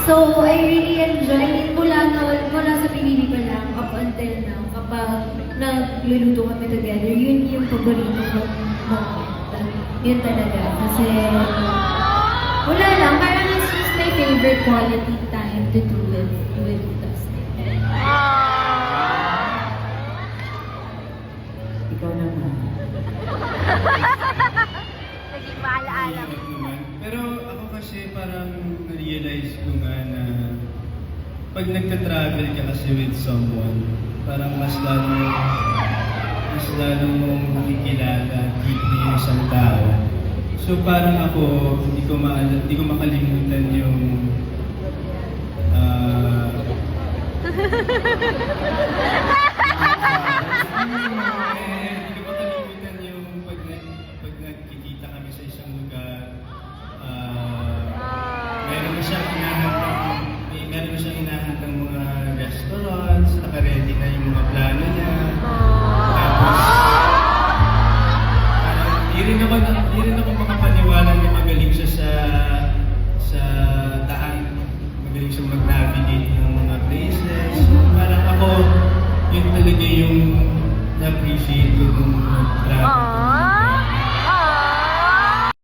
So, I really enjoy mula sa pinili ko lang up until now, kapag nagluluto kami together, yun yung paborito ko moment. Yun talaga. Kasi, wala lang, parang it's just my favorite quality time to do with Dustin. Ikaw naman. Naging maalaala. Pero ako kasi parang na-realize ko nga na pag nagta-travel ka kasi with someone, parang mas lalo mong nakikilala deeply yung isang tao. So parang ako, hindi ko makalimutan yung hindi ko makalimutan yung pag nagkikita kami sa isang lugar. Meron na siyang hinahantang mga restaurants, naka-ready na yung mga plano niya. Tapos, parang di rin ako makapaniwala na magaling siya sa daan. Magaling siya mag-navigate ng mga places. So, parang ako, yun talaga yung na-appreciate ko nung nag-travel.